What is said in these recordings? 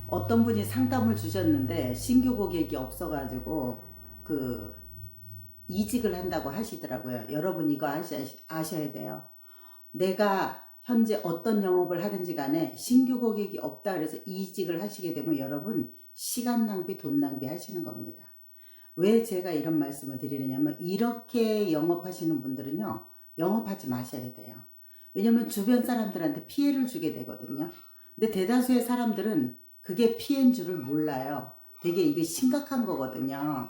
어떤 분이 상담을 주셨는데 신규 고객이 없어가지고 그 이직을 한다고 하시더라고요. 여러분 이거 아셔야 돼요. 내가 현재 어떤 영업을 하든지 간에 신규 고객이 없다 그래서 이직을 하시게 되면 여러분 시간 낭비, 돈 낭비 하시는 겁니다. 왜 제가 이런 말씀을 드리느냐면 이렇게 영업하시는 분들은요, 영업하지 마셔야 돼요. 왜냐면 주변 사람들한테 피해를 주게 되거든요. 근데 대다수의 사람들은 그게 피해인 줄을 몰라요. 되게 이게 심각한 거거든요.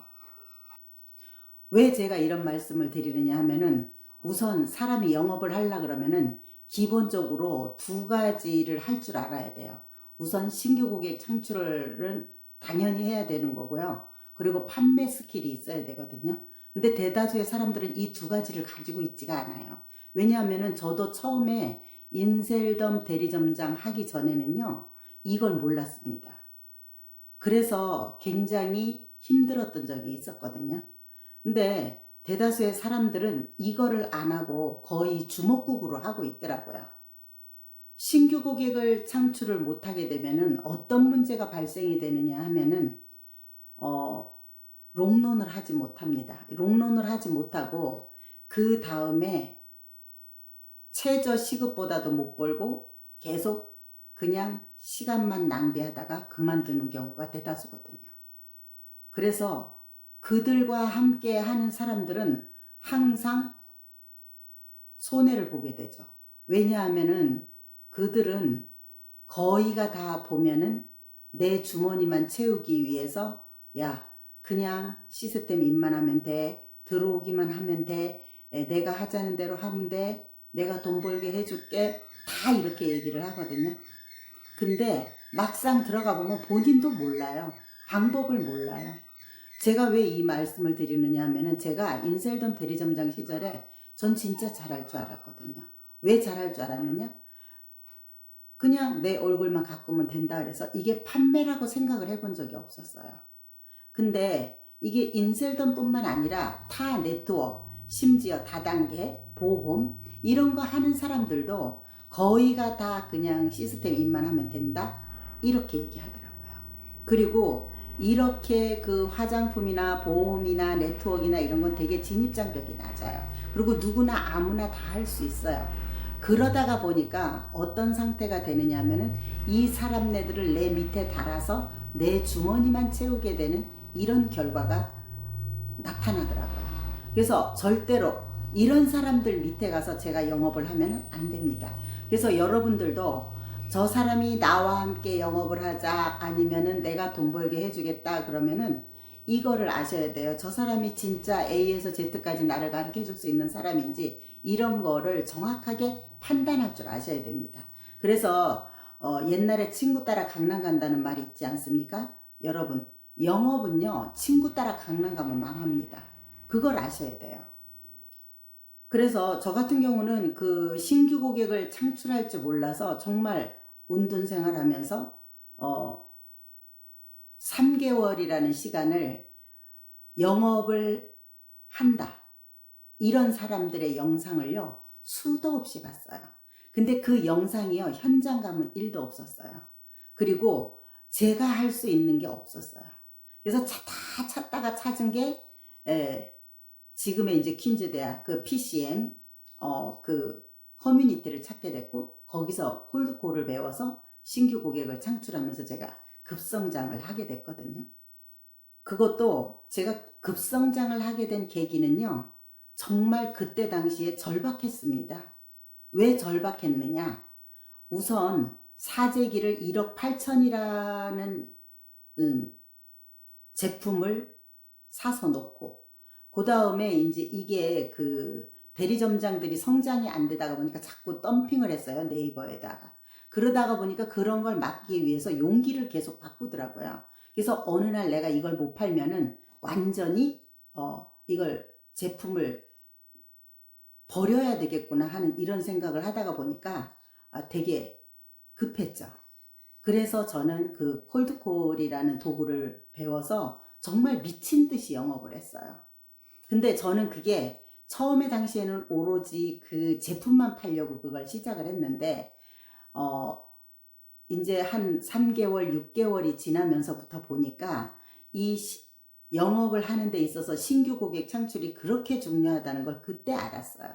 왜 제가 이런 말씀을 드리느냐 하면은 우선 사람이 영업을 하려 그러면은 기본적으로 두 가지를 할 줄 알아야 돼요. 우선 신규 고객 창출은 당연히 해야 되는 거고요. 그리고 판매 스킬이 있어야 되거든요. 근데 대다수의 사람들은 이 두 가지를 가지고 있지가 않아요. 왜냐하면은 저도 처음에 인셀덤 대리점장 하기 전에는요, 이걸 몰랐습니다. 그래서 굉장히 힘들었던 적이 있었거든요. 근데 대다수의 사람들은 이거를 안 하고 거의 주먹국으로 하고 있더라고요. 신규 고객을 창출을 못하게 되면은 어떤 문제가 발생이 되느냐 하면은 롱런을 하지 못합니다. 롱런을 하지 못하고 그 다음에 최저 시급보다도 못 벌고 계속 그냥 시간만 낭비하다가 그만두는 경우가 대다수거든요. 그래서 그들과 함께 하는 사람들은 항상 손해를 보게 되죠. 왜냐하면은 그들은 거의가 다 보면은 내 주머니만 채우기 위해서 야 그냥 시스템 입만하면 돼, 들어오기만 하면 돼, 내가 하자는 대로 하면 돼, 내가 돈 벌게 해줄게, 다 이렇게 얘기를 하거든요. 근데 막상 들어가 보면 본인도 몰라요. 방법을 몰라요. 제가 왜 이 말씀을 드리느냐 하면은 제가 인셀덤 대리점장 시절에 전 진짜 잘할 줄 알았거든요. 왜 잘할 줄 알았느냐? 그냥 내 얼굴만 가꾸면 된다 그래서 이게 판매라고 생각을 해본 적이 없었어요. 근데 이게 인셀덤 뿐만 아니라 타 네트워크, 심지어 다단계, 보험 이런 거 하는 사람들도 거의가 다 그냥 시스템 입만하면 된다 이렇게 얘기하더라고요. 그리고 이렇게 그 화장품이나 보험이나 네트워크나 이런 건 되게 진입장벽이 낮아요. 그리고 누구나 아무나 다 할 수 있어요. 그러다가 보니까 어떤 상태가 되느냐 하면은 이 사람네들을 내 밑에 달아서 내 주머니만 채우게 되는 이런 결과가 나타나더라고요. 그래서 절대로 이런 사람들 밑에 가서 제가 영업을 하면 안 됩니다. 그래서 여러분들도 저 사람이 나와 함께 영업을 하자 아니면은 내가 돈 벌게 해주겠다 그러면은 이거를 아셔야 돼요. 저 사람이 진짜 A에서 Z까지 나를 가르쳐 줄 수 있는 사람인지 이런 거를 정확하게 판단할 줄 아셔야 됩니다. 그래서 옛날에 친구 따라 강남 간다는 말이 있지 않습니까? 여러분 영업은요 친구 따라 강남 가면 망합니다. 그걸 아셔야 돼요. 그래서 저 같은 경우는 그 신규 고객을 창출할 줄 몰라서 정말 운둔 생활하면서 3개월이라는 시간을 영업을 한다. 이런 사람들의 영상을요 수도 없이 봤어요. 근데 그 영상이요 현장감은 1도 없었어요. 그리고 제가 할 수 있는 게 없었어요. 그래서 찾다가 찾은 게 지금의 이제 퀸즈 대학 그 PCM 그 커뮤니티를 찾게 됐고 거기서 콜드콜을 배워서 신규 고객을 창출하면서 제가 급성장을 하게 됐거든요. 그것도 제가 급성장을 하게 된 계기는요. 정말 그때 당시에 절박했습니다. 왜 절박했느냐? 우선 사재기를 1억 8천이라는 제품을 사서 놓고 그 다음에 이제 이게 그 대리점장들이 성장이 안 되다가 보니까 자꾸 덤핑을 했어요. 네이버에다가. 그러다가 보니까 그런 걸 막기 위해서 용기를 계속 바꾸더라고요. 그래서 어느 날 내가 이걸 못 팔면은 완전히 이걸 제품을 버려야 되겠구나 하는 이런 생각을 하다가 보니까 되게 급했죠. 그래서 저는 그 콜드콜이라는 도구를 배워서 정말 미친 듯이 영업을 했어요. 근데 저는 그게 처음에 당시에는 오로지 그 제품만 팔려고 그걸 시작을 했는데 이제 한 3개월, 6개월이 지나면서부터 보니까 영업을 하는 데 있어서 신규 고객 창출이 그렇게 중요하다는 걸 그때 알았어요.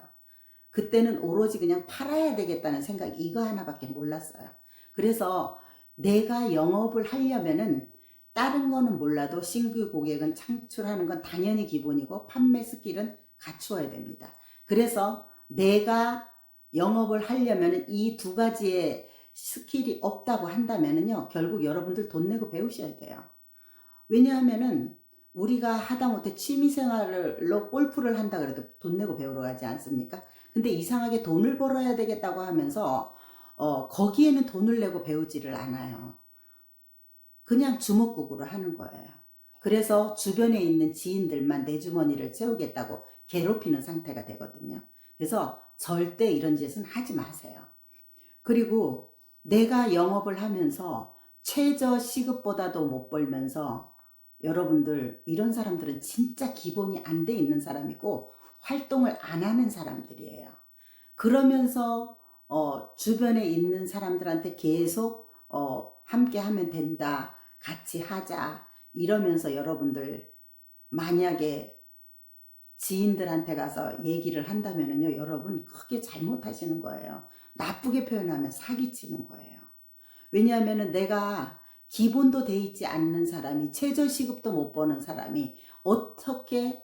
그때는 오로지 그냥 팔아야 되겠다는 생각 이거 하나밖에 몰랐어요. 그래서 내가 영업을 하려면은 다른 거는 몰라도 신규 고객은 창출하는 건 당연히 기본이고 판매 스킬은 갖추어야 됩니다. 그래서 내가 영업을 하려면 이 두 가지의 스킬이 없다고 한다면요, 결국 여러분들 돈 내고 배우셔야 돼요. 왜냐하면은 우리가 하다못해 취미생활로 골프를 한다 그래도 돈 내고 배우러 가지 않습니까? 근데 이상하게 돈을 벌어야 되겠다고 하면서 거기에는 돈을 내고 배우지를 않아요. 그냥 주먹국으로 하는 거예요. 그래서 주변에 있는 지인들만 내 주머니를 채우겠다고 괴롭히는 상태가 되거든요. 그래서 절대 이런 짓은 하지 마세요. 그리고 내가 영업을 하면서 최저 시급보다도 못 벌면서 여러분들 이런 사람들은 진짜 기본이 안 돼 있는 사람이고 활동을 안 하는 사람들이에요. 그러면서 주변에 있는 사람들한테 계속 함께 하면 된다, 같이 하자 이러면서 여러분들 만약에 지인들한테 가서 얘기를 한다면요, 여러분 크게 잘못하시는 거예요. 나쁘게 표현하면 사기치는 거예요. 왜냐하면 내가 기본도 돼 있지 않는 사람이, 최저시급도 못 버는 사람이 어떻게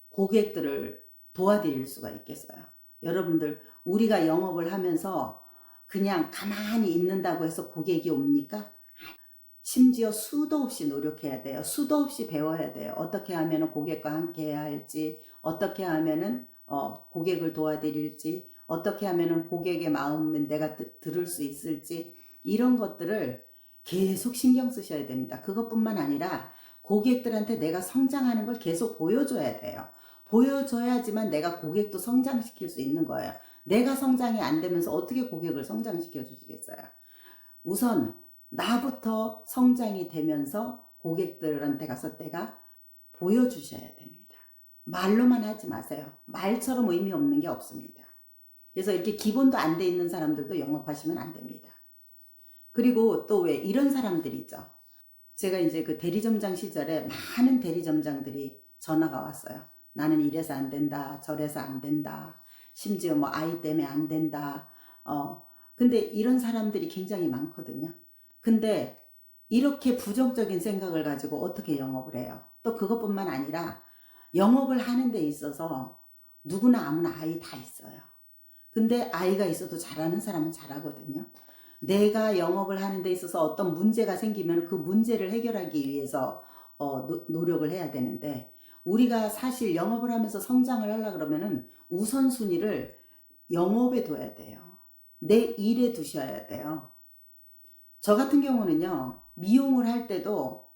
고객들을 도와드릴 수가 있겠어요. 여러분들 우리가 영업을 하면서 그냥 가만히 있는다고 해서 고객이 옵니까? 심지어 수도 없이 노력해야 돼요. 수도 없이 배워야 돼요. 어떻게 하면 고객과 함께 해야 할지, 어떻게 하면 고객을 도와드릴지, 어떻게 하면 고객의 마음을 내가 들을 수 있을지, 이런 것들을 계속 신경 쓰셔야 됩니다. 그것뿐만 아니라 고객들한테 내가 성장하는 걸 계속 보여줘야 돼요. 보여줘야지만 내가 고객도 성장시킬 수 있는 거예요. 내가 성장이 안 되면서 어떻게 고객을 성장시켜 주시겠어요? 우선 나부터 성장이 되면서 고객들한테 가서 내가 보여주셔야 됩니다. 말로만 하지 마세요. 말처럼 의미 없는 게 없습니다. 그래서 이렇게 기본도 안 돼 있는 사람들도 영업하시면 안 됩니다. 그리고 또 왜 이런 사람들이 있죠. 제가 이제 그 대리점장 시절에 많은 대리점장들이 전화가 왔어요. 나는 이래서 안 된다, 저래서 안 된다, 심지어 뭐 아이 때문에 안 된다. 근데 이런 사람들이 굉장히 많거든요. 근데 이렇게 부정적인 생각을 가지고 어떻게 영업을 해요? 또 그것뿐만 아니라 영업을 하는 데 있어서 누구나 아무나 아이 다 있어요. 근데 아이가 있어도 잘하는 사람은 잘하거든요. 내가 영업을 하는 데 있어서 어떤 문제가 생기면 그 문제를 해결하기 위해서 노력을 해야 되는데, 우리가 사실 영업을 하면서 성장을 하려고 그러면은 우선순위를 영업에 둬야 돼요. 내 일에 두셔야 돼요. 저 같은 경우는요, 미용을 할 때도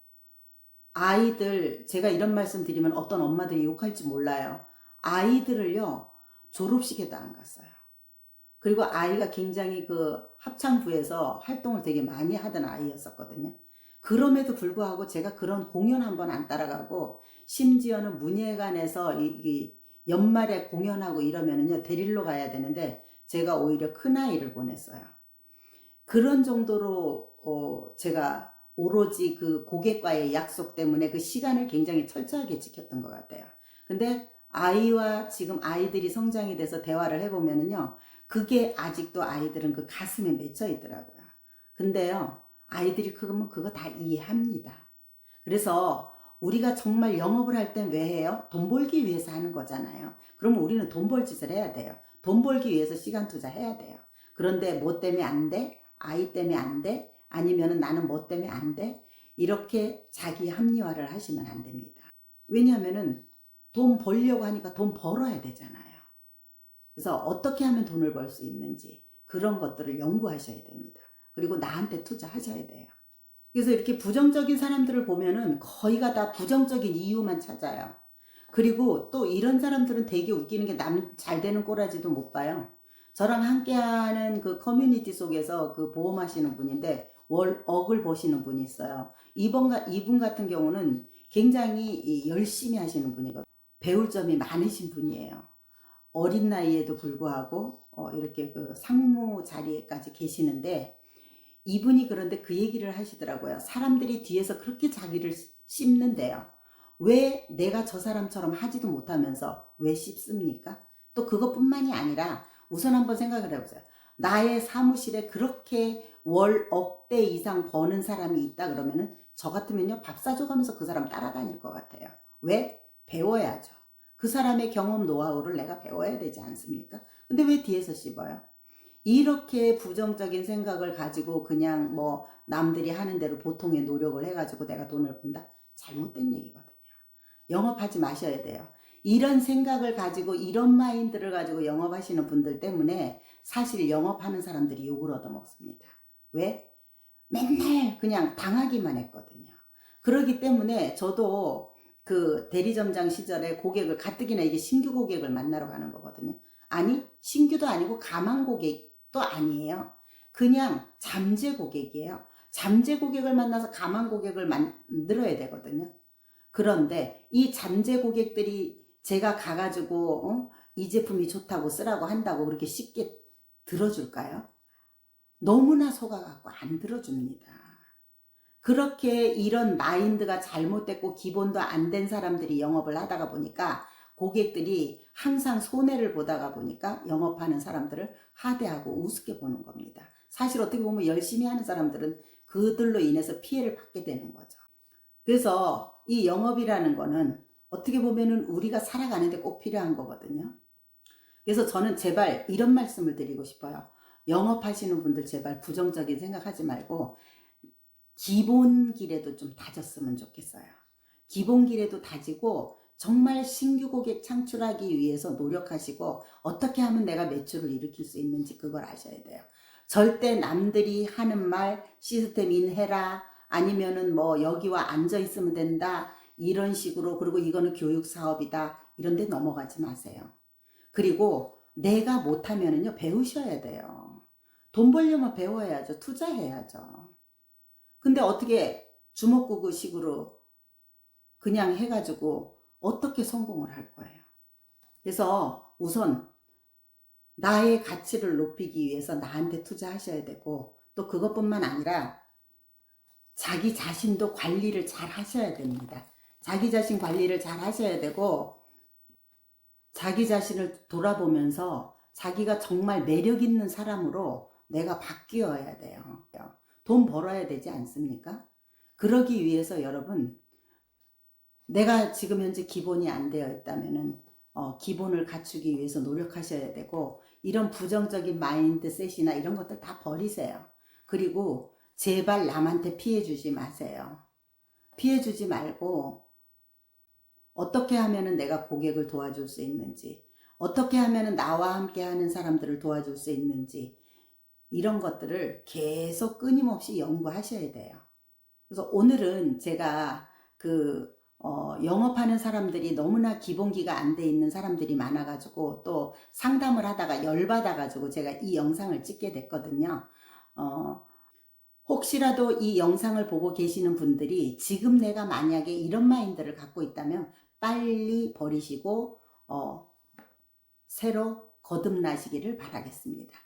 아이들, 제가 이런 말씀 드리면 어떤 엄마들이 욕할지 몰라요. 아이들을요, 졸업식에도 안 갔어요. 그리고 아이가 굉장히 그 합창부에서 활동을 되게 많이 하던 아이였었거든요. 그럼에도 불구하고 제가 그런 공연 한번 안 따라가고, 심지어는 문예관에서 이 연말에 공연하고 이러면은요, 데리러 가야 되는데 제가 오히려 큰아이를 보냈어요. 그런 정도로 제가 오로지 그 고객과의 약속 때문에 그 시간을 굉장히 철저하게 지켰던 것 같아요. 근데 아이와 지금 아이들이 성장이 돼서 대화를 해보면은요, 그게 아직도 아이들은 그 가슴에 맺혀 있더라고요. 근데요, 아이들이 크면 그거 다 이해합니다. 그래서 우리가 정말 영업을 할 땐 왜 해요? 돈 벌기 위해서 하는 거잖아요. 그러면 우리는 돈 벌 짓을 해야 돼요. 돈 벌기 위해서 시간 투자해야 돼요. 그런데 뭐 때문에 안 돼? 아이 때문에 안 돼? 아니면은 나는 뭐 때문에 안 돼? 이렇게 자기 합리화를 하시면 안 됩니다. 왜냐하면은 돈 벌려고 하니까 돈 벌어야 되잖아요. 그래서 어떻게 하면 돈을 벌 수 있는지 그런 것들을 연구하셔야 됩니다. 그리고 나한테 투자하셔야 돼요. 그래서 이렇게 부정적인 사람들을 보면은 거의가 다 부정적인 이유만 찾아요. 그리고 또 이런 사람들은 되게 웃기는 게 남 잘 되는 꼬라지도 못 봐요. 저랑 함께하는 그 커뮤니티 속에서 그 보험하시는 분인데 억을 보시는 분이 있어요. 이분 같은 경우는 굉장히 열심히 하시는 분이거든요. 배울 점이 많으신 분이에요. 어린 나이에도 불구하고 이렇게 그 상무 자리에까지 계시는데, 이분이 그런데 그 얘기를 하시더라고요. 사람들이 뒤에서 그렇게 자기를 씹는데요. 왜 내가 저 사람처럼 하지도 못하면서 왜 씹습니까? 또 그것뿐만이 아니라 우선 한번 생각을 해보세요. 나의 사무실에 그렇게 월 억대 이상 버는 사람이 있다 그러면은 저 같으면요 밥 사줘가면서 그 사람 따라다닐 것 같아요. 왜? 배워야죠. 그 사람의 경험 노하우를 내가 배워야 되지 않습니까? 근데 왜 뒤에서 씹어요? 이렇게 부정적인 생각을 가지고 그냥 뭐 남들이 하는 대로 보통의 노력을 해가지고 내가 돈을 번다? 잘못된 얘기거든요. 영업하지 마셔야 돼요. 이런 생각을 가지고 이런 마인드를 가지고 영업하시는 분들 때문에 사실 영업하는 사람들이 욕을 얻어먹습니다. 왜? 맨날 그냥 당하기만 했거든요. 그러기 때문에 저도 그 대리점장 시절에 고객을 가뜩이나 이게 신규 고객을 만나러 가는 거거든요. 아니 신규도 아니고 가망 고객도 아니에요. 그냥 잠재 고객이에요. 잠재 고객을 만나서 가망 고객을 만들어야 되거든요. 그런데 이 잠재 고객들이 제가 가가지고 이 제품이 좋다고 쓰라고 한다고 그렇게 쉽게 들어줄까요? 너무나 속아갖고 안 들어줍니다. 그렇게 이런 마인드가 잘못됐고 기본도 안 된 사람들이 영업을 하다가 보니까 고객들이 항상 손해를 보다가 보니까 영업하는 사람들을 하대하고 우습게 보는 겁니다. 사실 어떻게 보면 열심히 하는 사람들은 그들로 인해서 피해를 받게 되는 거죠. 그래서 이 영업이라는 거는 어떻게 보면은 우리가 살아가는데 꼭 필요한 거거든요. 그래서 저는 제발 이런 말씀을 드리고 싶어요. 영업하시는 분들 제발 부정적인 생각하지 말고 기본기라도 좀 다졌으면 좋겠어요. 기본기라도 다지고 정말 신규 고객 창출하기 위해서 노력하시고 어떻게 하면 내가 매출을 일으킬 수 있는지 그걸 아셔야 돼요. 절대 남들이 하는 말 시스템 인해라 아니면은 뭐 여기와 앉아 있으면 된다 이런 식으로 그리고 이거는 교육 사업이다 이런 데 넘어가지 마세요. 그리고 내가 못하면은요 배우셔야 돼요. 돈 벌려면 배워야죠. 투자해야죠. 근데 어떻게 주먹구구식으로 그냥 해가지고 어떻게 성공을 할 거예요? 그래서 우선 나의 가치를 높이기 위해서 나한테 투자하셔야 되고 또 그것뿐만 아니라 자기 자신도 관리를 잘 하셔야 됩니다. 자기 자신 관리를 잘 하셔야 되고 자기 자신을 돌아보면서 자기가 정말 매력 있는 사람으로 내가 바뀌어야 돼요. 돈 벌어야 되지 않습니까? 그러기 위해서 여러분 내가 지금 현재 기본이 안 되어 있다면은 기본을 갖추기 위해서 노력하셔야 되고 이런 부정적인 마인드셋이나 이런 것들 다 버리세요. 그리고 제발 남한테 피해 주지 마세요. 피해 주지 말고 어떻게 하면은 내가 고객을 도와줄 수 있는지 어떻게 하면은 나와 함께 하는 사람들을 도와줄 수 있는지 이런 것들을 계속 끊임없이 연구하셔야 돼요. 그래서 오늘은 제가 영업하는 사람들이 너무나 기본기가 안 돼 있는 사람들이 많아가지고 또 상담을 하다가 열받아가지고 제가 이 영상을 찍게 됐거든요. 혹시라도 이 영상을 보고 계시는 분들이 지금 내가 만약에 이런 마인드를 갖고 있다면 빨리 버리시고 새로 거듭나시기를 바라겠습니다.